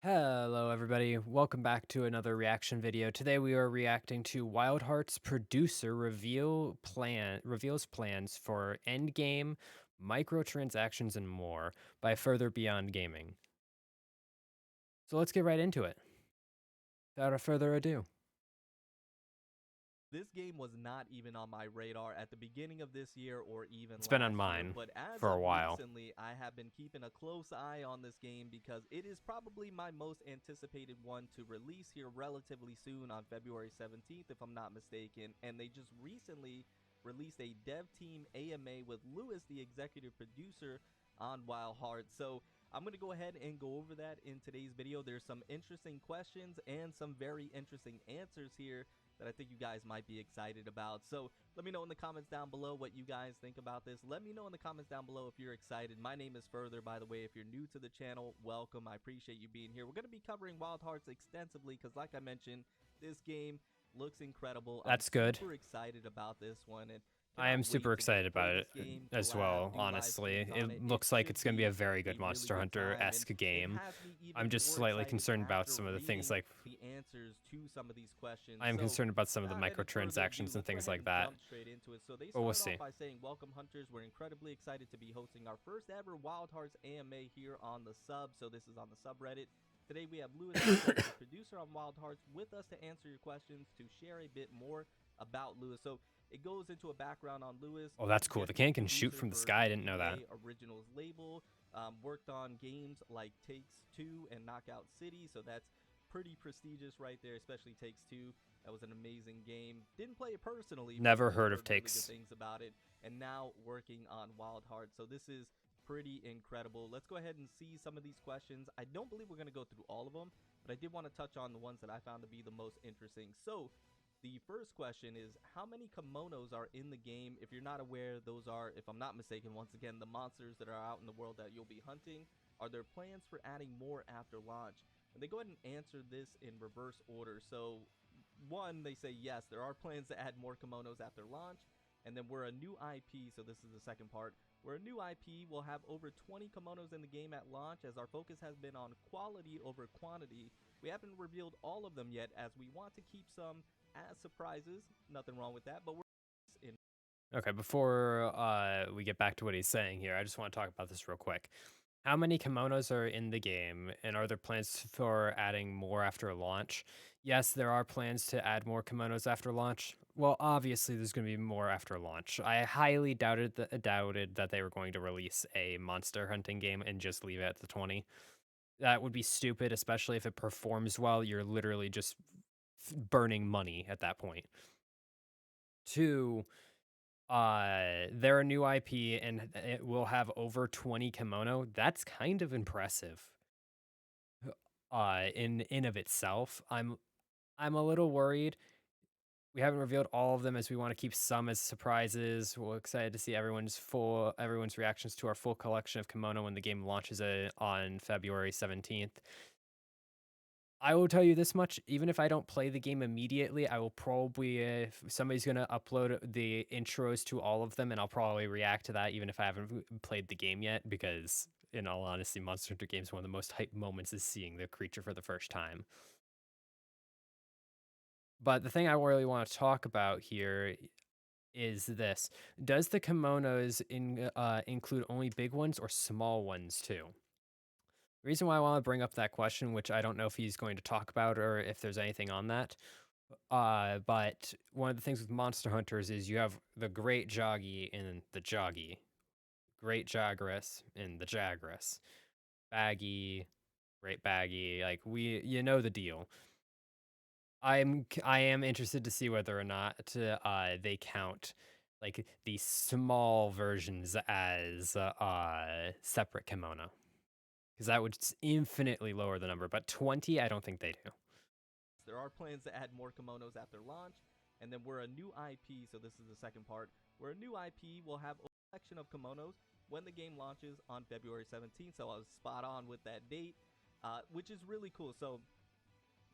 Hello everybody, welcome back to another reaction video. Today we are reacting to Wild Heart's producer reveals plans for Endgame, microtransactions, and more by Further Beyond Gaming. So let's get right into it. Without further ado. This game was not even on my radar at the beginning of this year or even It's been on last year, mine but as for a of while. recently, I have been keeping a close eye on this game because it is probably my most anticipated one to release here relatively soon on February 17th, if I'm not mistaken. And they just recently released a dev team AMA with Lewis, the executive producer, on Wild Hearts. So I'm going to go ahead and go over that in today's video. There's some interesting questions and some very interesting answers here that I think you guys might be excited about. So let me know in the comments down below what you guys think about this. Let me know in the comments down below if you're excited. My name is Further, by the way. If you're new to the channel, welcome. I appreciate you being here. We're going to be covering Wild Hearts extensively because, like I mentioned, this game looks incredible. I'm That's good. super excited about this one and I cannot am super wait to just excited play about this it game, as collab, well, do live honestly. streams on It it. It looks like should it's going to be a be very a good really Monster good time, and Hunter-esque it game. has me I'm even just more slightly excited concerned about after some of the things reading like the answers to some of these questions. I am So concerned about some of the without any further ado, microtransactions and let's go things ahead like and that. jump straight into it. So they But we'll started off see. by saying, "Welcome, hunters. We're incredibly excited to be hosting our first ever Wild Hearts AMA here on the sub." So this is on the subreddit. Today we have Lewis, the executive producer on Wild Hearts, with us to answer your questions, to share a bit more about Lewis. So it goes into a background on Lewis, Oh, that's cool. The executive can shoot producer from the for sky. I didn't know that. GTA Originals label, worked on games like Takes Two and Knockout City. So that's pretty prestigious right there, especially Takes Two. That was an amazing game. Didn't play it personally, but Never just heard of heard really good Takes. things about it. And now working on Wild Hearts. So this is pretty incredible. Let's go ahead and see some of these questions. I don't believe we're going to go through all of them, but I did want to touch on the ones that I found to be the most interesting. So the first question is, how many kimonos are in the game? If you're not aware, those are, if I'm not mistaken, once again, the monsters that are out in the world that you'll be hunting. Are there plans for adding more after launch? And they go ahead and answer this in reverse order. So one, they say yes, there are plans to add more kimonos after launch. And then we're a new IP, so this is the second part. We're a new IP, we'll have over 20 kimonos in the game at launch, as our focus has been on quality over quantity. We haven't revealed all of them yet, as we want to keep some as surprises. Nothing wrong with that, but we're in. Okay, before we get back to what he's saying here, I just want to talk about this real quick. How many kimonos are in the game, and are there plans for adding more after launch? Yes, there are plans to add more kimonos after launch. Well, obviously, there's going to be more after launch. I highly doubted that they were going to release a monster hunting game and just leave it at the 20. That would be stupid, especially if it performs well. You're literally just burning money at that point. Two, they're a new IP and it will have over 20 kimono. That's kind of impressive. In of itself. I'm a little worried. We haven't revealed all of them as we want to keep some as surprises. We're excited to see everyone's reactions to our full collection of kimono when the game launches on February 17th. I will tell you this much, even if I don't play the game immediately, I will probably, if somebody's going to upload the intros to all of them, and I'll probably react to that even if I haven't played the game yet, because in all honesty, Monster Hunter games, one of the most hype moments is seeing the creature for the first time. But the thing I really want to talk about here is this. Does the kimonos include only big ones or small ones too? The reason why I want to bring up that question, which I don't know if he's going to talk about or if there's anything on that, but one of the things with Monster Hunters is you have the Great Joggy and the Joggy, Great Jagras and the Jagras, Baggy, Great Baggy. Like you know the deal. I am interested to see whether or not they count like the small versions as separate kimono, because that would infinitely lower the number. But 20, I don't think they do. There are plans to add more kimonos after launch, and then we're a new IP, so this is the second part. We're a new IP, we'll have a collection of kimonos when the game launches on February 17th, so I was spot on with that date, which is really cool. So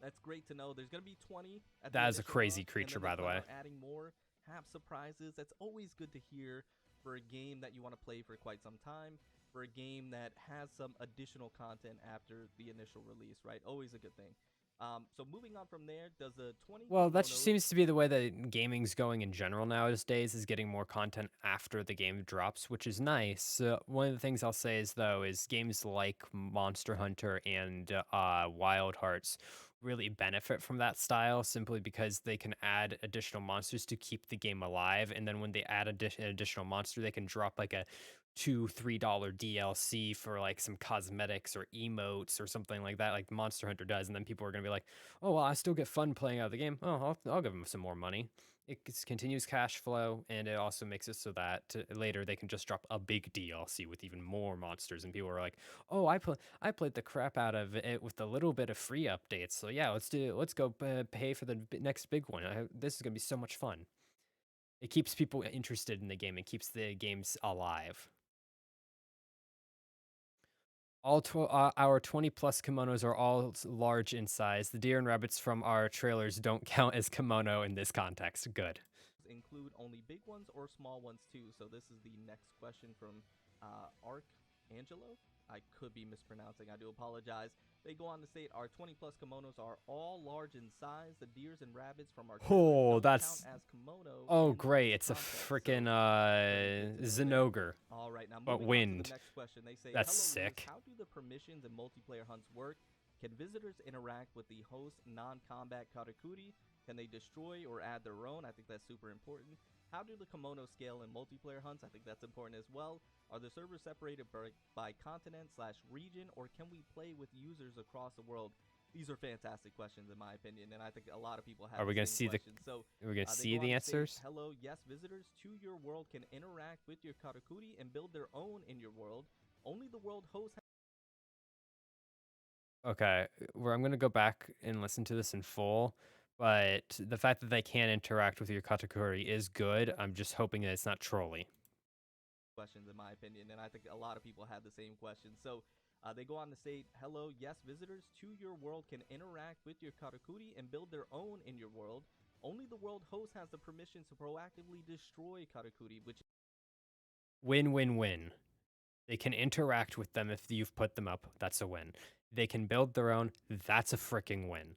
that's great to know. There's going to be 20 at the That is a initial crazy launch, and creature, then they by the plan way. on adding more, have surprises. That's always good to hear for a game that you want to play for quite some time. for a game that has some additional content after the initial release, right? Always a good thing. So moving on from there, does the 20 Well, that just kimonos seems to be the way that gaming's going in general nowadays, is getting more content after the game drops, which is nice. One of the things I'll say is, though, is games like Monster Hunter and Wild Hearts really benefit from that style simply because they can add additional monsters to keep the game alive. And then when they add an additional monster, they can drop like a $2, $3 DLC for like some cosmetics or emotes or something like that, like Monster Hunter does. And then people are going to be like, oh, well, I still get fun playing out of the game. Oh, I'll give them some more money. It continues cash flow, and it also makes it so that later they can just drop a big DLC with even more monsters, and people are like, "Oh, I played the crap out of it with a little bit of free updates. So yeah, let's go pay for the next big one. This is gonna be so much fun." It keeps people interested in the game. It keeps the games alive. Our 20 plus kimonos are all large in size. The deer and rabbits from our trailers don't count as kimono in this context. Good. include only big ones or small ones too? So this is the next question from Arc Angelo. I could be mispronouncing. I do apologize. They go on to state our 20 plus kimonos are all large in size. The deers and rabbits from our trailers Oh, don't count that's as kimono oh in great. this It's a context. freaking So very good to know there. Zenogre, All right, now but moving on to the wind. next question. They say, That's "Hello, Lewis. sick. How do the permissions and multiplayer hunts work? Can visitors interact with the host non-combat katakuri? Can they destroy or add their own?" I think that's super important. "How do the kimono scale in multiplayer hunts?" I think that's important as well. "Are the servers separated by continent/region, or can we play with users across the world?" These are fantastic questions, in my opinion, and I think a lot of people Are have we the gonna same see the? questions. So Are we gonna they see go on the to state, answers? "Hello, yes, visitors to your world can interact with your katakuri and build their own in your world. Only the world host." Okay, where I'm gonna go back and listen to this in full, but the fact that they can interact with your katakuri is good. I'm just hoping that it's not trolly. Questions, in my opinion, and I think a lot of people had the same questions. So they go on to state, "Hello, yes, visitors to your world can interact with your katakuri and build their own in your world. Only the world host has the permission to proactively destroy katakuri," which Win, win, win. They can interact with them if you've put them up. That's a win. They can build their own. That's a freaking win.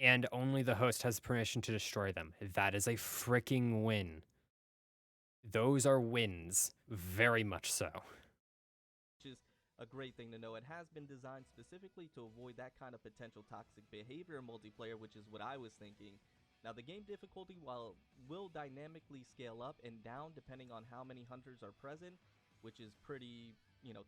And only the host has permission to destroy them. That is a freaking win. Those are wins. Very much so. is a great thing to know. It has been designed specifically to avoid that kind of potential toxic behavior in multiplayer, which is what I was thinking. Now, the game difficulty will dynamically scale up and down depending on how many hunters are present, which is pretty,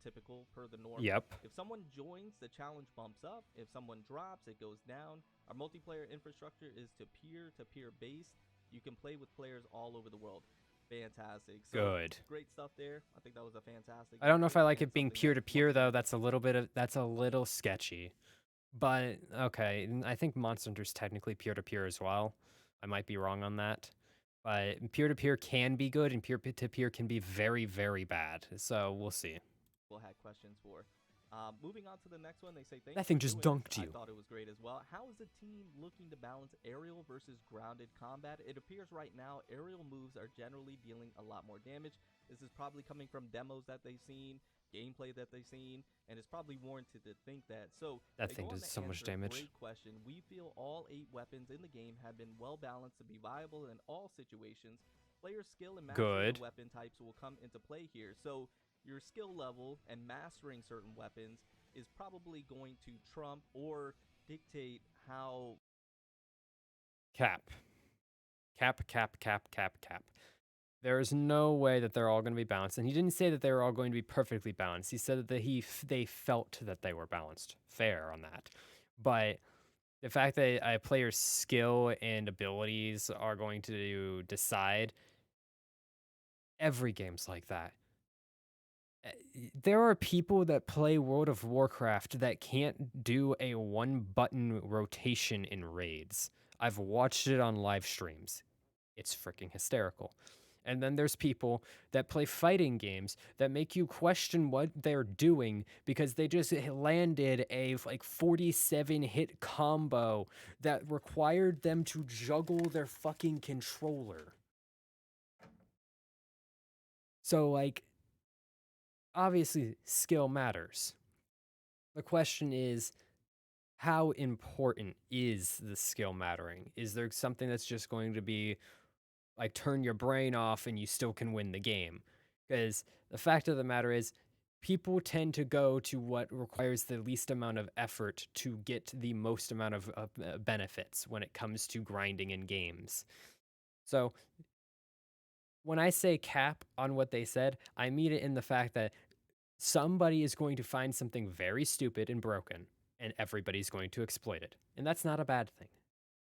typical per the norm. Yep. If someone joins, the challenge bumps up. If someone drops, it goes down. Our multiplayer infrastructure is to peer based. You can play with players all over the world. Fantastic. So Good. great stuff there. I think that was a fantastic I don't know if I answer like and it being something peer that to once peer though. again That's a little sketchy. But okay, I think Monster Hunter's technically peer to peer as well. I might be wrong on that. But peer to peer can be good and peer to peer can be very, very bad. So we'll see. people had questions for. Moving on to the next one, they say, "Thank That you for thing just doing this. dunked I you. thought it was great as well. How is the team looking to balance aerial versus grounded combat? It appears right now aerial moves are generally dealing a lot more damage. This is probably coming from demos that they've seen, gameplay that they've seen, and it's probably warranted to think that." So That they thing go on does to so much answer, damage. "Great question. We feel all 8 weapons in the game have been well balanced to be viable in all situations. Player skill and mastery of the Good. weapon types will come into play here." So your skill level and mastering certain weapons is probably going to trump or dictate how Cap. Cap, cap, cap, cap, cap. There is no way that they're all going to be balanced. And he didn't say that they were all going to be perfectly balanced. He said that they felt that they were balanced. Fair on that. But the fact that a player's skill and abilities are going to decide, every game's like that. There are people that play World of Warcraft that can't do a one button rotation in raids. I've watched it on live streams. It's freaking hysterical. And then there's people that play fighting games that make you question what they're doing because they just landed a like 47 hit combo that required them to juggle their fucking controller. So like obviously skill matters. The question is, how important is the skill mattering? Is there something that's just going to be like turn your brain off and you still can win the game? Because the fact of the matter is, people tend to go to what requires the least amount of effort to get the most amount of benefits when it comes to grinding in games. So when I say cap on what they said, I mean it in the fact that somebody is going to find something very stupid and broken, and everybody's going to exploit it. And that's not a bad thing,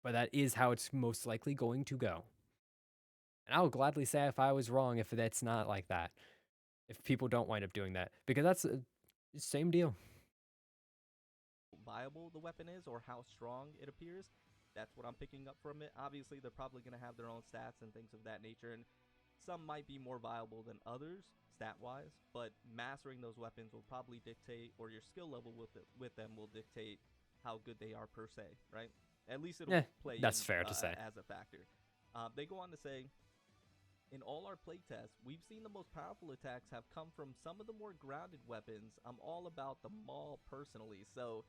but that is how it's most likely going to go. And I will gladly say if I was wrong, if that's not like that, if people don't wind up doing that, because that's the same deal. Viable the weapon is or how strong it appears. That's what I'm picking up from it. Obviously, they're probably going to have their own stats and things of that nature, and some might be more viable than others stat wise, but mastering those weapons will probably dictate, or your skill level with them will dictate how good they are per se, right? At least it'll Yeah, play that's in fair to say. as a factor. They go on to say, in all our playtests, we've seen the most powerful attacks have come from some of the more grounded weapons. I'm all about the maul personally. So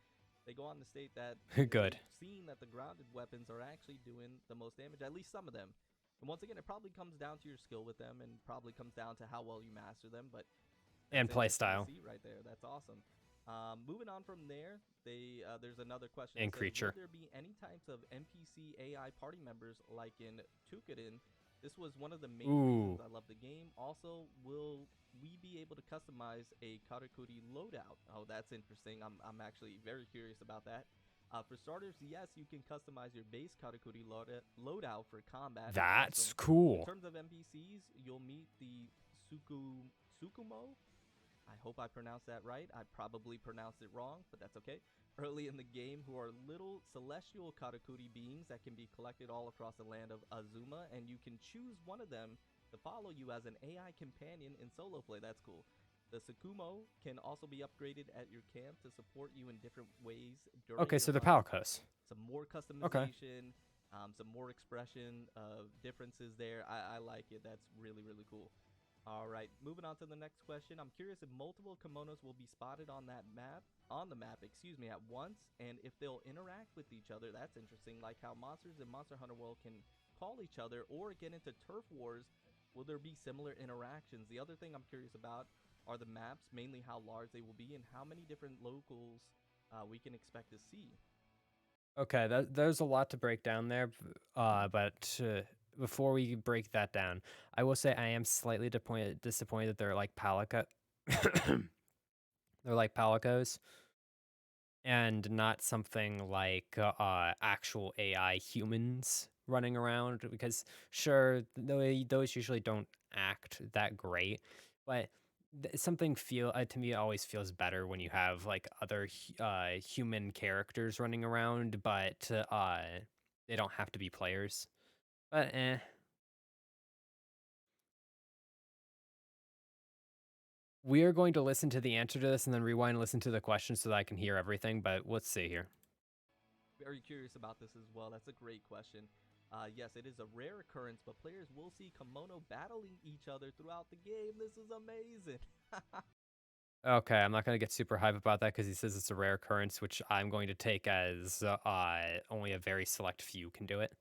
they go on to state that Good. they've seen that the grounded weapons are actually doing the most damage, at least some of them. And once again, it probably comes down to your skill with them and probably comes down to how well you master them. But that's And interesting to playstyle see right there. That's awesome. Moving on from there, there's another question that and says, will creature. there be any types of NPC AI party members like in Tukadin? This was one of the main reasons Ooh, I love the game. Also, will we be able to customize a Karakuri loadout? Oh, that's interesting. I'm actually very curious about that. For starters, yes, you can customize your base Karakuri loadout for combat. that's Awesome. In cool. terms of NPCs, you'll meet the Sukumo. I hope I pronounced that right. I probably pronounced it wrong, but that's okay. Early in the game, who are little celestial karakuri beings that can be collected all across the land of Azuma, and you can choose one of them to follow you as an AI companion in solo play. That's cool. The Sakumo can also be upgraded at your camp to support you in different ways during Okay, your so they're hunts. Palicos. Some more Okay. customization, some more expression of differences there. I like it. That's really, really cool. All right, moving on to the next question. I'm curious if multiple kimonos will be spotted on the map, excuse me, at once, and if they'll interact with each other. That's interesting, like how monsters in Monster Hunter World can call each other or get into turf wars. Will there be similar interactions? The other thing I'm curious about are the maps, mainly how large they will be and how many different locals we can expect to see. Okay, there's a lot to break down there, but before we break that down, I will say I am slightly disappointed that they're like Palico. They're like Palicos and not something like actual AI humans running around. Because sure, those usually don't act that great, but something feel to me it always feels better when you have like other human characters running around, but they don't have to be players. But we are going to listen to the answer to this and then rewind and listen to the question so that I can hear everything. But let's see here. Very curious about this as well. That's a great question. Yes, it is a rare occurrence, but players will see kimono battling each other throughout the game. This is amazing. Okay, I'm not gonna get super hype about that because he says it's a rare occurrence, which I'm going to take as only a very select few can do it,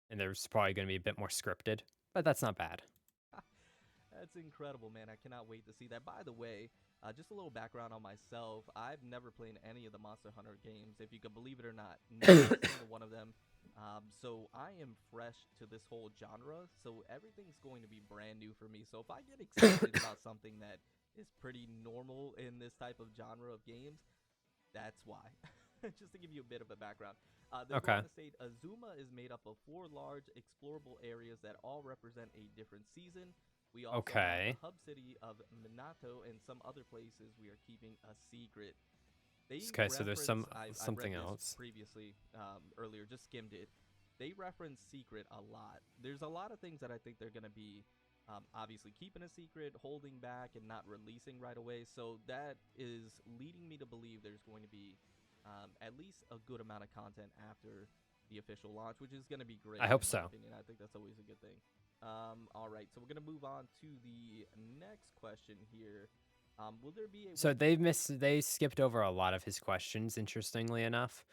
and there's probably going to be a bit more scripted, but that's not bad. That's incredible, man. I cannot wait to see that. By the way, just a little background on myself. I've never played any of the Monster Hunter games, if you can believe it or not. Never a single one of them. So I am fresh to this whole genre. So everything's going to be brand new for me. So if I get excited about something that is pretty normal in this type of genre of games, that's why. Just to give you a bit of a background. They go Okay. on to state Azuma is made up of 4 large explorable areas that all represent a different season. We also have the Okay. hub city of Minato and some other places we are keeping a secret. They Okay. So there's reference, some I read something this else. previously earlier, just skimmed it. They reference secret a lot. There's a lot of things that I think they're going to be obviously keeping a secret, holding back, and not releasing right away. So that is leading me to believe there's going to be at least a good amount of content after the official launch, which is going to be I great hope in my so. opinion. I think that's always a good thing. All right, so we're going to move on to the next question here. Will there be a So way to they skipped over a lot of his questions, interestingly enough.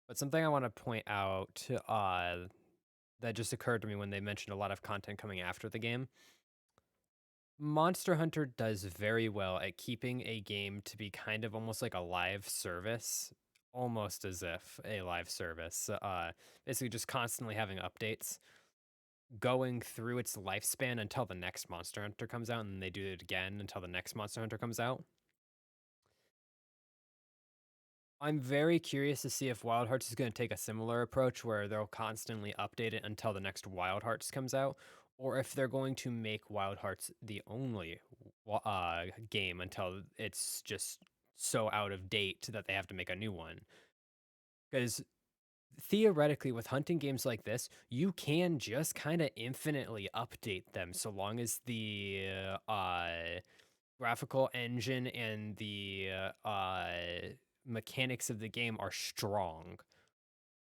But something I want to point out that just occurred to me when they mentioned a lot of content coming after the game. Monster Hunter does very well at keeping a game to be kind of almost like a live service, almost as if a live service. Basically, just constantly having updates going through its lifespan until the next Monster Hunter comes out, and they do it again until the next Monster Hunter comes out. I'm very curious to see if Wild Hearts is going to take a similar approach where they'll constantly update it until the next Wild Hearts comes out, or if they're going to make Wild Hearts the only game until it's just so out of date that they have to make a new one. Because theoretically, with hunting games like this, you can just kind of infinitely update them so long as the graphical engine and the mechanics of the game are strong.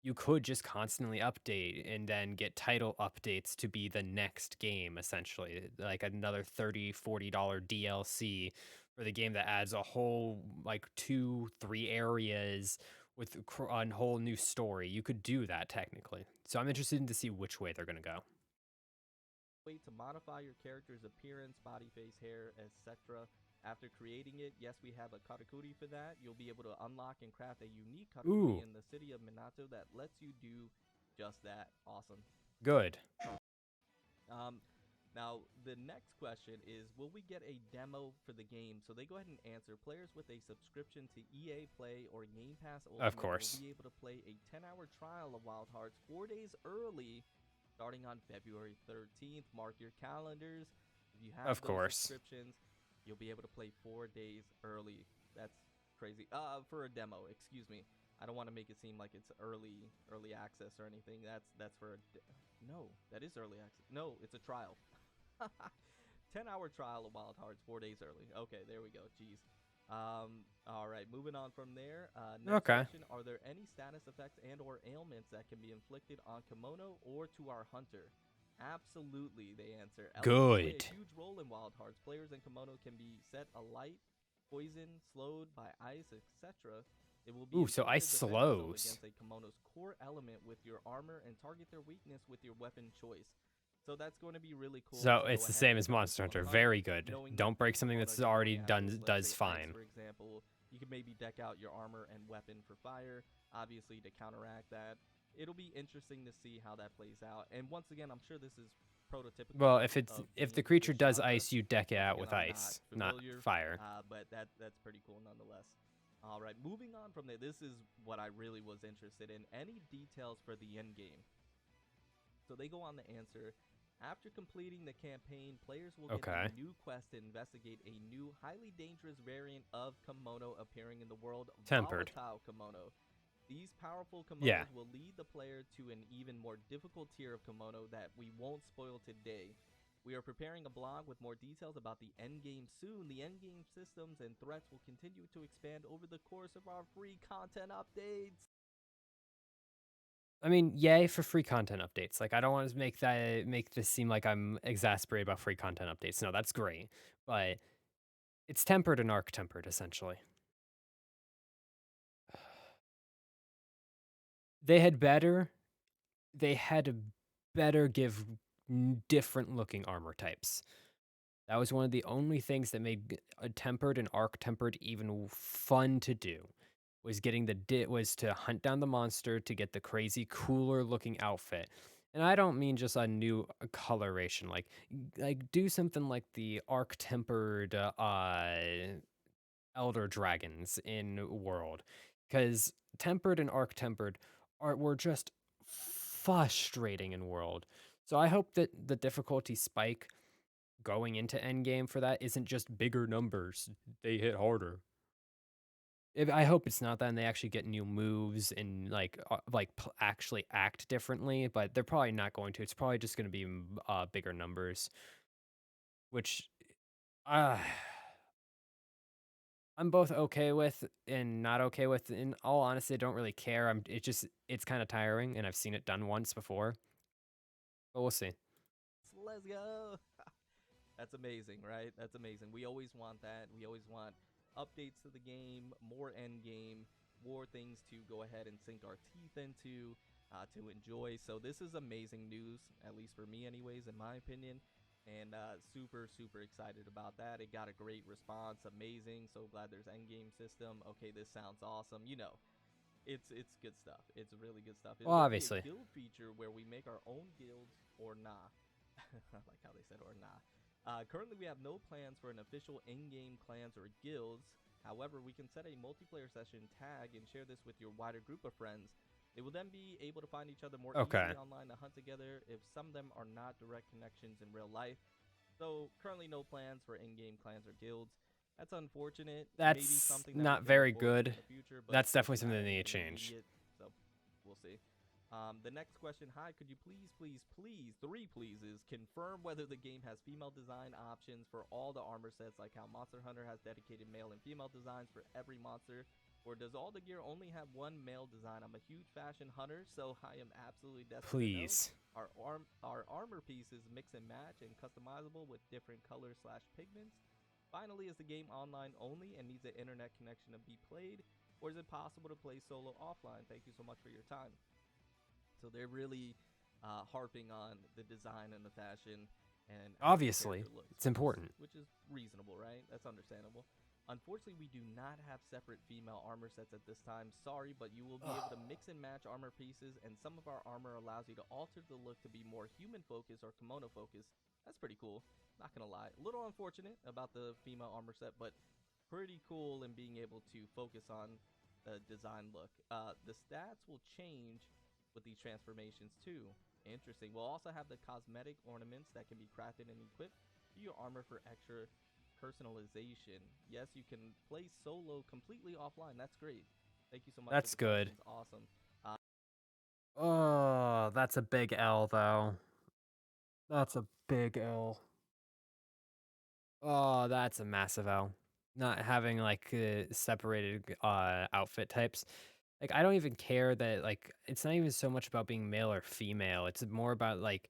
You could just constantly update and then get title updates to be the next game, essentially, like another $30-40 DLC for the game that adds a whole like 2-3 areas with a whole new story. You could do that technically. So I'm interested in to see which way they're going to go. way to modify your character's appearance, body, face, hair, etc. After creating it, yes, we have a katakuri for that. You'll be able to unlock and craft a unique katakuri Ooh, in the city of Minato that lets you do just that. Awesome. good. Um, Now, the next question is, will we get a demo for the game? So they go ahead and answer. Players with a subscription to EA Play or Game Pass Of Ultimate will course. be able to play a 10-hour trial of Wild Hearts 4 days early, starting on February 13th. Mark your calendars. If you have Of those course. subscriptions, you'll be able to play 4 days early. That's crazy. For a demo, excuse me. I don't want to make it seem like it's early access or anything. That's for a no, that is early access. No, it's a trial. 10-hour trial of Wild Hearts 4 days early. Okay, there we go. Jeez. All right, moving on from there. Next Okay. question: are there any status effects and/or ailments that can be inflicted on Kimono or to our hunter? Absolutely, they answer. Elements play Good. a huge role in Wild Hearts. Players in Kimono can be set alight, poisoned, slowed by ice, etc. It will be Ooh, so important ice to defend yourself slows. against a Kimono's core element with your armor and target their weakness with your weapon choice. So that's going to be really cool So to go it's the ahead same and as prepare Monster for the Hunter. hunt, Very good. knowing that Don't break with something Kimono that's you're already going after, done let's does say, ice, fine. for example. You can maybe deck out your armor and weapon for fire, obviously to counteract that. It'll be interesting to see how that plays out. And once again, I'm sure this is Well, prototypical if of the this creature does genre. ice, you deck it Once out again, with I'm not ice, not familiar, fire. but that's pretty cool nonetheless. All right, moving on from there. This is what I really was interested in. Any details for the end game? So they go on to answer. After completing the campaign, players will get a Okay. new quest to investigate a new, highly dangerous variant of Kimono appearing in the world, Tempered. Volatile Kimono. These powerful Yeah. kimonos will lead the player to an even more difficult tier of kimono that we won't spoil today. We are preparing a blog with more details about the endgame soon. The endgame systems and threats will continue to expand over the course of our free content updates. I mean, yay for free content updates. Like, I don't want to make this seem like I'm exasperated about free content updates. No, that's great, but it's tempered and arc tempered essentially. They had better. They had to better give different looking armor types. That was one of the only things that made a tempered and arc tempered even fun to do. Was getting was to hunt down the monster to get the crazy cooler looking outfit. And I don't mean just a new coloration, like do something like the arc tempered elder dragons in World, because tempered and arc tempered are were just frustrating in World. So I hope that the difficulty spike going into endgame for that isn't just bigger numbers. They hit harder. I hope it's not that, and they actually get new moves and actually act differently. But they're probably not going to. It's probably just going to be bigger numbers, which uh, I'm both okay with and not okay with. In all honesty, I don't really care. It's kind of tiring, and I've seen it done once before. But we'll see. Let's go. That's amazing, right? That's amazing. We always want that. We always want updates to the game, more end game, more things to go ahead and sink our teeth into, to enjoy. So this is amazing news, at least for me, anyways, in my opinion. And super, super excited about that. It got a great response. Amazing. So glad there's end game system. Okay, this sounds awesome. It's good stuff. It's really good stuff. Well, Will there be a obviously. guild feature where we make our own guilds or nah? I like how they said or nah. Currently, we have no plans for an official in-game clans or guilds. However, we can set a multiplayer session tag and share this with your wider group of friends. They will then be able to find each other more Okay. easily online to hunt together if some of them are not direct connections in real life. So, currently no plans for in-game clans or guilds. That's unfortunate. Maybe That's something that we not can look very forward to good. in the future, but That's definitely unfortunately something not that they need anything to change. immediate. So, we'll see. The next question, hi, could you please, please, please, three pleases, confirm whether the game has female design options for all the armor sets, like how Monster Hunter has dedicated male and female designs for every monster, or does all the gear only have one male design? I'm a huge fashion hunter, so I am absolutely destined to know. Please. Our armor pieces mix and match and customizable with different colors slash pigments? Finally, is the game online only and needs an internet connection to be played, or is it possible to play solo offline? Thank you so much for your time. So they're really harping on the design and the fashion and how the Obviously, character looks, it's important. which is reasonable, right? That's understandable. Unfortunately, we do not have separate female armor sets at this time. Sorry, but you will be able to mix and match armor pieces, and some of our armor allows you to alter the look to be more human focused or kimono focused. That's pretty cool. Not gonna lie, a little unfortunate about the female armor set, but pretty cool in being able to focus on the design look. The stats will change with these transformations too. Interesting. We'll also have the cosmetic ornaments that can be crafted and equipped to your armor for extra personalization. Yes, you can play solo completely offline. That's great. Thank you so much for That's the good. questions. Awesome. Oh, that's a big L, though. That's a big L. Oh, that's a massive L. Not having like separated outfit types. Like I don't even care that like it's not even so much about being male or female. It's more about like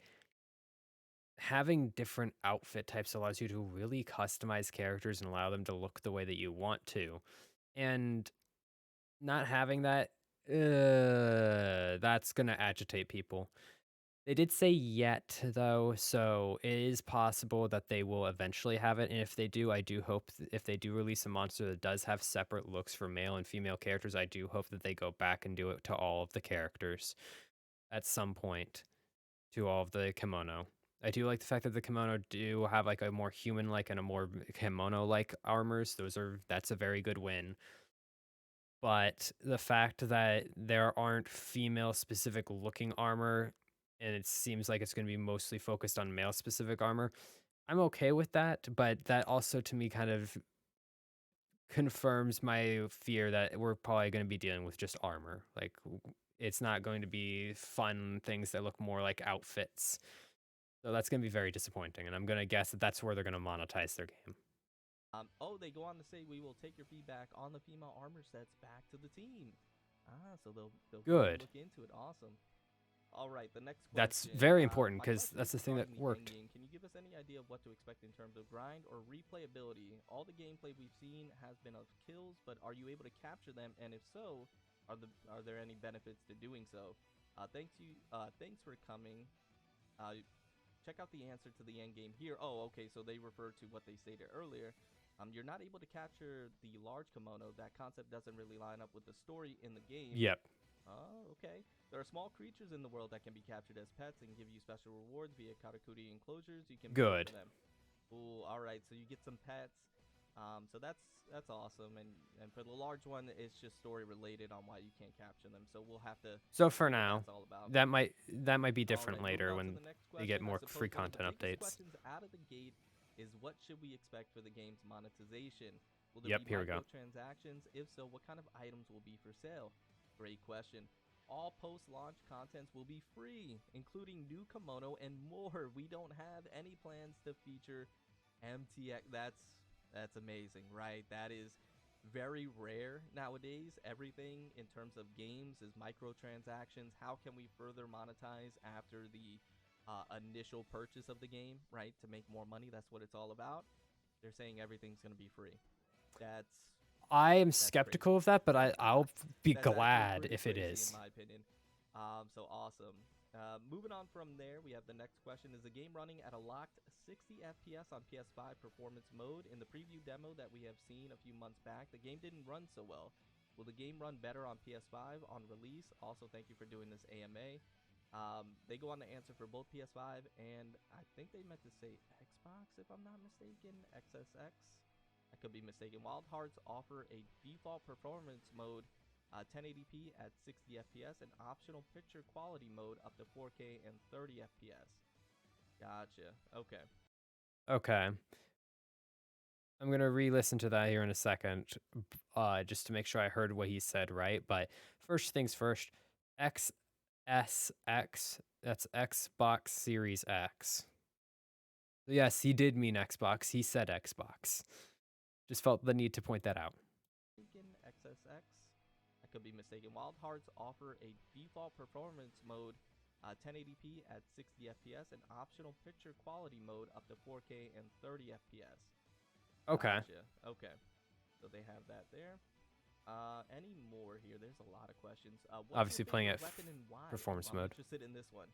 having different outfit types allows you to really customize characters and allow them to look the way that you want to. And not having that, that's gonna agitate people. They did say yet, though, so it is possible that they will eventually have it. And if they do, I do hope if they do release a monster that does have separate looks for male and female characters, I do hope that they go back and do it to all of the characters at some point to all of the kimono. I do like the fact that the kimono do have like a more human like and a more kimono like armors. That's a very good win. But the fact that there aren't female specific looking armor and it seems like it's going to be mostly focused on male specific armor, I'm okay with that. But that also to me kind of confirms my fear that we're probably going to be dealing with just armor. Like it's not going to be fun things that look more like outfits. So that's going to be very disappointing. And I'm going to guess that that's where they're going to monetize their game. Oh, they go on to say we will take your feedback on the female armor sets back to the team. So they'll really Good. look into it. Awesome. All right, the next That's question. very important My because question that's is the thing that regarding the end worked. game. Can you give us any idea of what to expect in terms of grind or replayability? All the gameplay we've seen has been of kills, but are you able to capture them? And if so, are there any benefits to doing so? Thanks for coming. Check out the answer to the end game here. Oh, okay, so they refer to what they stated earlier. You're not able to capture the large kimono. That concept doesn't really line up with the story in the game. Yep. Oh, okay. There are small creatures in the world that can be captured as pets and give you special rewards via katakuri enclosures. You can pay for Good. them. Ooh, all right. So you get some pets. So that's awesome. And for the large one, it's just story related on why you can't capture them. So we'll have to So for see what now, that's all about. that might be All different right, moving later on to when the next they get question. I more free suppose one of the content biggest updates. questions out of the gate is what should we expect for the game's monetization? Will there be Yep, here we go. microtransactions? If so, what kind of items will be for sale? Great question. All post-launch contents will be free, including new kimono and more. We don't have any plans to feature MTX. That's amazing, right? That is very rare nowadays. Everything in terms of games is microtransactions. How can we further monetize after the initial purchase of the game, right, to make more money. That's what it's all about. They're saying everything's going to be free. That's I am that's crazy. skeptical of that, but I'll be That's actually glad pretty if it crazy in is. my opinion. So awesome. Moving on from there, we have the next question. Is the game running at a locked 60 FPS on PS5 performance mode? In the preview demo that we have seen a few months back, the game didn't run so well. Will the game run better on PS5 on release? Also, thank you for doing this AMA. They go on to answer for both PS5 and I think they meant to say Xbox, if I'm not mistaken. XSX. I could be mistaken. Wild Hearts offer a default performance mode, 1080p at 60 FPS, and optional picture quality mode up to 4K and 30 FPS. Gotcha. Okay. Okay. I'm gonna re-listen to that here in a second, just to make sure I heard what he said right. But first things first, XSX, that's Xbox Series X. Yes, he did mean Xbox. He said Xbox. Just felt the need to point that out. XSX. I could be mistaken. Wild Hearts offer a default performance mode, 1080p at 60 FPS, and optional picture quality mode up to 4K and 30 FPS. Okay. Gotcha. Okay. So they have that there. Any more here? There's a lot of questions. What's your Obviously playing favorite at weapon and why? performance I'm mode. interested in this one.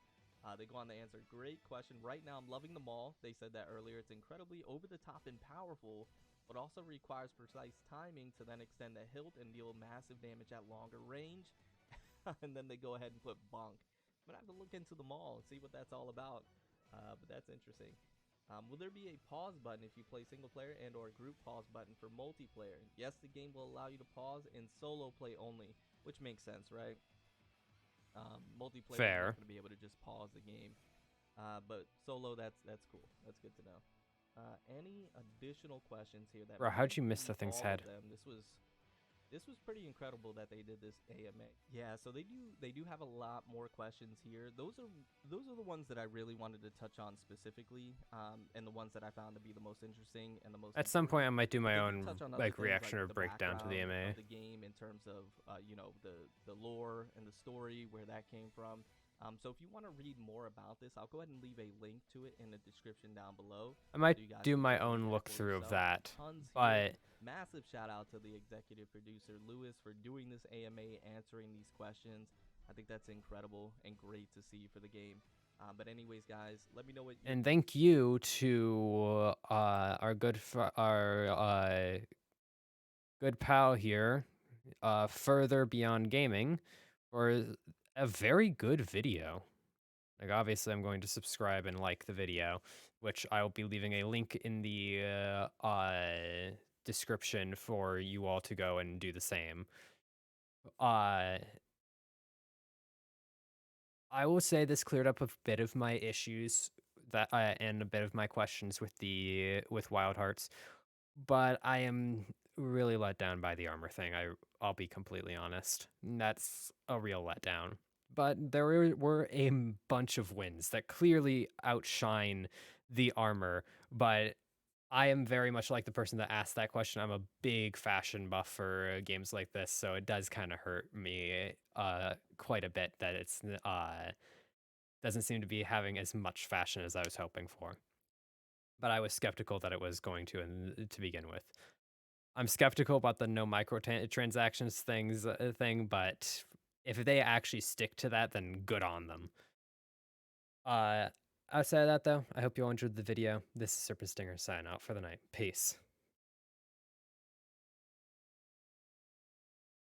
They go on to answer. Great question. Right now, I'm loving the maul. They said that earlier. It's incredibly over the top and powerful, but also requires precise timing to then extend the hilt and deal massive damage at longer range. And then they go ahead and put bonk. I'm gonna have to look into the maul and see what that's all about. But that's interesting. Will there be a pause button if you play single player and or group pause button for multiplayer? Yes, the game will allow you to pause in solo play only, which makes sense, right? Multiplayer, you're not Fair. going to be able to just pause the game. But solo, that's cool. That's good to know. Any additional questions here that Bro, how'd might you miss be the thing's all of head? them? This was pretty incredible that they did this AMA. Yeah, so they do have a lot more questions here. Those are the ones that I really wanted to touch on specifically, and the ones that I found to be the most interesting and the most At some point, important. I might do But my they do own touch on other like things like reaction or the breakdown to the background of MA. the game in terms of the lore and the story where that came from. So if you want to read more about this, I'll go ahead and leave a link to it in the description down below, I might so you guys do can my go read own that look for through of yourself. that, Tons here. but Massive shout out to the executive producer Lewis for doing this AMA, answering these questions. I think that's incredible and great to see for the game. But anyways, guys, let me know what you. and thank you to our good pal here, further beyond gaming, for a very good video. Like obviously, I'm going to subscribe and like the video, which I'll be leaving a link in the description for you all to go and do the same. Uh, I will say this cleared up a bit of my issues that and a bit of my questions with Wild Hearts, but I am really let down by the armor thing. I'll be completely honest. That's a real letdown. But there were a bunch of wins that clearly outshine the armor. But I am very much like the person that asked that question. I'm a big fashion buff for games like this, so it does kind of hurt me quite a bit that it's doesn't seem to be having as much fashion as I was hoping for. But I was skeptical that it was going to begin with. I'm skeptical about the no microtransactions thing, but if they actually stick to that, then good on them. Uh, Outside of that, though, I hope you all enjoyed the video. This is Serpent Stinger signing out for the night. Peace.